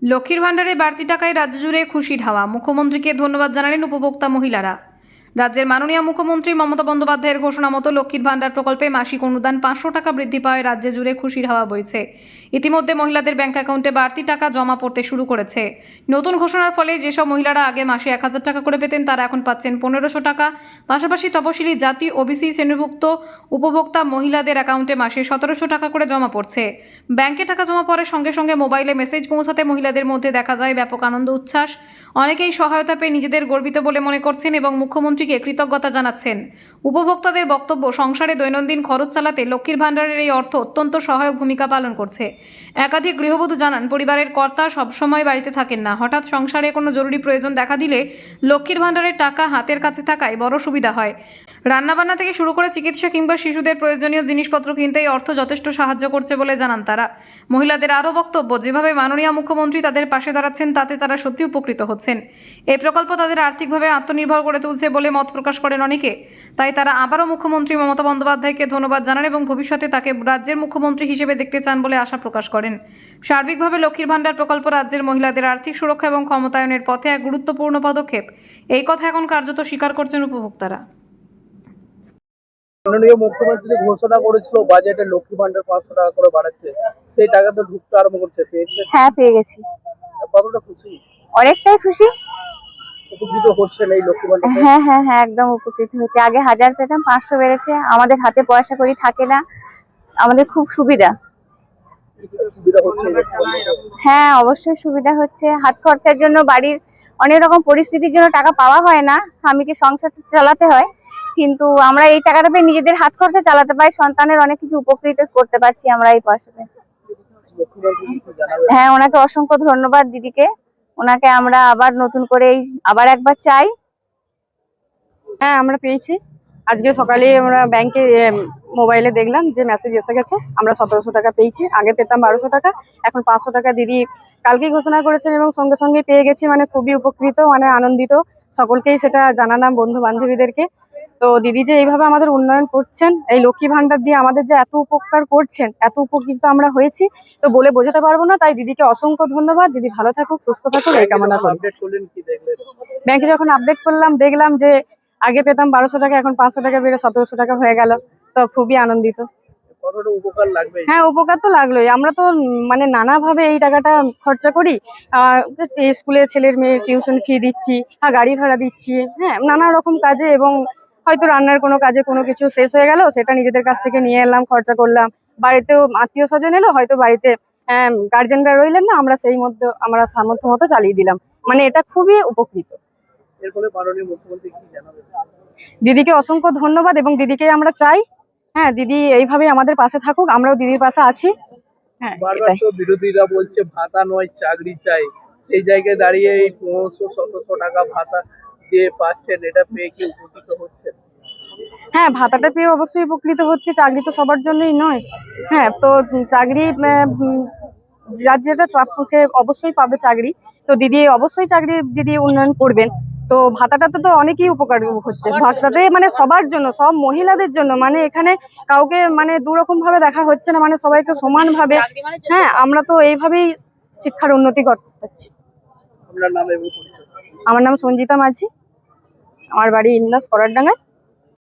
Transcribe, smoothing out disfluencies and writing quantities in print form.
লক্ষ্মীর ভাণ্ডারে বাড়তি টাকায় রাজ্য জুড়ে খুশির হাওয়া। মুখ্যমন্ত্রীকে ধন্যবাদ জানালেন উপভোক্তা মহিলারা। রাজ্যের মাননীয় মুখ্যমন্ত্রী মমতা বন্দ্যোপাধ্যায়ের ঘোষণা মতো লক্ষ্মীর ভাণ্ডার প্রকল্পে মাসিক অনুদান 500 টাকা বৃদ্ধি পাওয়ায় রাজ্য জুড়ে খুশির হাওয়া বইছে। ইতিমধ্যে মহিলাদের ব্যাংক অ্যাকাউন্টে বাড়তি টাকা জমা পড়তে শুরু করেছে। নতুন ঘোষণার ফলে যেসব মহিলারা আগে মাসে 1000 টাকা করে পেতেন তারা এখন পাচ্ছেন 1500 টাকা। পাশাপাশি তপশিলি জাতি ওবিসি শ্রেণীভুক্ত উপভোক্তা মহিলাদের অ্যাকাউন্টে মাসে 1700 টাকা করে জমা পড়ছে। ব্যাংকে টাকা জমা পড়ার সঙ্গে সঙ্গে মোবাইলে মেসেজ পৌঁছাতে মহিলাদের মধ্যে দেখা যায় ব্যাপক আনন্দ উচ্ছ্বাস। অনেকেই সহায়তা পেয়ে নিজেদের গর্বিত বলে মনে করছেন এবং মুখ্যমন্ত্রীকে কৃতজ্ঞতা জানাচ্ছেন। উপভোক্তাদের বক্তব্য, সংসারে দৈনন্দিন খরচ চালাতে লক্ষ্মীর ভাণ্ডারের এই অর্থ অত্যন্ত সহায়ক ভূমিকা পালন করছে। একাধিক গৃহবধূ জানান, পরিবারের কর্তা সবসময় বাড়িতে থাকেন না, হঠাৎ সংসারে কোনো জরুরি প্রয়োজন দেখা দিলে লক্ষ্মীর ভাণ্ডারের টাকা হাতের কাছে থাকায় বড় সুবিধা হয়। রান্নাবান্না থেকে শুরু করে চিকিৎসা কিংবা শিশুদের প্রয়োজনীয় জিনিসপত্র কিনতে এই অর্থ যথেষ্ট সাহায্য করছে বলে জানান তারা। মহিলাদের আরও বক্তব্য, যেভাবে মাননীয় মুখ্যমন্ত্রী তাদের পাশে দাঁড়াচ্ছেন তাতে তারা সত্যি উপকৃত হচ্ছেন। এই প্রকল্প তাদের আর্থিকভাবে আত্মনির্ভর করে তুলছে বলে মত প্রকাশ করেন অনেকে। তাই তারা আবারও মুখ্যমন্ত্রী মমতা বন্দ্যোপাধ্যায়কে ধন্যবাদ জানান এবং ভবিষ্যতে তাকে রাজ্যের মুখ্যমন্ত্রী হিসেবে দেখতে চান বলে আশা প্রকাশ করেন। সার্বিকভাবে লক্ষ্মীর ভাণ্ডার প্রকল্প রাজ্যের মহিলাদের আর্থিক সুরক্ষা এবং ক্ষমতায়নের পথে এক গুরুত্বপূর্ণ পদক্ষেপ। এই কথা এখন কার্যত স্বীকার করছেন উপভোক্তারা। মাননীয় মুখ্যমন্ত্রী ঘোষণা করেছিল বাজেটে লক্ষ্মী ভান্ডার 500 টাকা করে বাড়াচ্ছে, সেই টাকা তো ঢুকতে আরম্ভ করছে, পেয়েছে? হ্যাঁ, পেয়ে গেছি। কতটা খুশি? অনেকটাই খুশি। উপকৃত হচ্ছেন এই লক্ষ্মী ভান্ডার? হ্যাঁ হ্যাঁ হ্যাঁ, একদম উপকৃত হচ্ছে। আগে 1000 পেতাম, 500 বেড়েছে। আমাদের হাতে পয়সা করি থাকে না, আমাদের খুব সুবিধা। সুবিধা হচ্ছে এই লক্ষ্মী ভান্ডারে? হ্যাঁ, অবশ্যই সুবিধা হচ্ছে। হাত খরচার জন্য, বাড়ির অনেক রকম পরিস্থিতির জন্য টাকা পাওয়া হয় না, স্বামীকে সংসার চালাতে হয়, কিন্তু আমরা এই টাকাটা পেয়ে নিজেদের হাত খরচা চালাতে পারি, সন্তানের অনেক কিছু উপকৃত করতে পারছি আমরা এই পয়সা পেয়ে। হ্যাঁ, ওনাকে অসংখ্য ধন্যবাদ দিদিকে। ওনাকে আমরা আবার নতুন করে আবার একবার চাই। হ্যাঁ, আমরা পেয়েছি। আজকে সকালে আমরা ব্যাংকে মোবাইলে দেখলাম যে মেসেজ এসে গেছে, আমরা 1700 টাকা পেয়েছি। আগে পেতাম 1200 টাকা, এখন 500 টাকা দিদি কালকেই ঘোষণা করেছেন এবং সঙ্গে সঙ্গে পেয়ে গেছি। মানে খুবই উপকৃত, মানে আনন্দিত। সকলকেই সেটা জানালাম, বন্ধু বান্ধবীদেরকে। তো দিদি যে এইভাবে আমাদের উন্নয়ন করছেন, এই লক্ষ্মী ভান্ডার দিয়ে আমাদের যে এত উপকার করছেন, এত উপকৃত আমরা হয়েছি তো বলে বোঝাতে পারবো না। তাই দিদিকে অসংখ্য ধন্যবাদ। দিদি ভালো থাকুক, সুস্থ থাকুক, এই কামনা করি। ব্যাংকে যখন আপডেট করলাম, দেখলাম যে আগে পেতাম 1200 টাকা, এখন 500 টাকা বেড়ে 1700 টাকা হয়ে গেল। তো খুবই আনন্দিত। হ্যাঁ, উপকার তো লাগলোই। আমরা তো মানে নানাভাবে এই টাকাটা খরচা করি। স্কুলে ছেলের মেয়ের টিউশন ফি দিচ্ছি, গাড়ি ভাড়া দিচ্ছি, হ্যাঁ, নানা রকম কাজে, এবং হয়তো রান্নার কোনো কাজে কোনো কিছু শেষ হয়ে গেল, সেটা নিজেদের কাছ থেকে নিয়ে এলাম, খরচা করলাম। বাড়িতেও আত্মীয় স্বজন এলো, হয়তো বাড়িতে গার্জেনরা রইলেন না, আমরা সেই মধ্যে আমরা সামর্থ্য মতো চালিয়ে দিলাম। মানে এটা খুবই উপকৃত। দিদিকে অসংখ্য ধন্যবাদ এবং দিদিকে আমরা চাই, হ্যাঁ, দিদি এইভাবে আমাদের পাশে থাকুক, আমরাও দিদির পাশে আছি। হ্যাঁ, বারবার তো বিরোধীরা বলছে ভাতা নয় চাকরি চাই, সেই জায়গায় দাঁড়িয়ে এই 1500-1700 টাকা ভাতা দিয়ে পাচ্ছেন, এটা পেয়ে কি উপকৃত হচ্ছেন? হ্যাঁ, ভাতাটা পেয়ে অবশ্যই উপকৃত হচ্ছে। চাকরি তো সবার জন্যই নয়। হ্যাঁ, তো চাকরি যার যেটা প্রাপ্য সে অবশ্যই পাবে চাকরি। তো দিদি অবশ্যই চাকরি দিদি উন্নয়ন করবেন। তো ভাতাটাতে তো অনেকেই উপকার হচ্ছে। ভাতাতে মানে সবার জন্য, সব মহিলাদের জন্য, মানে এখানে কাউকে মানে দুরকম ভাবে দেখা হচ্ছে না, মানে সবাইকে সমান ভাবে। হ্যাঁ, আমরা তো এইভাবেই শিক্ষার উন্নতি করতে পারছি। আপনার নাম এবং পরিচয়? আমার নাম সঞ্জিতা মাঝি, আমার বাড়ি ইন্দাস করারডাঙ্গায়।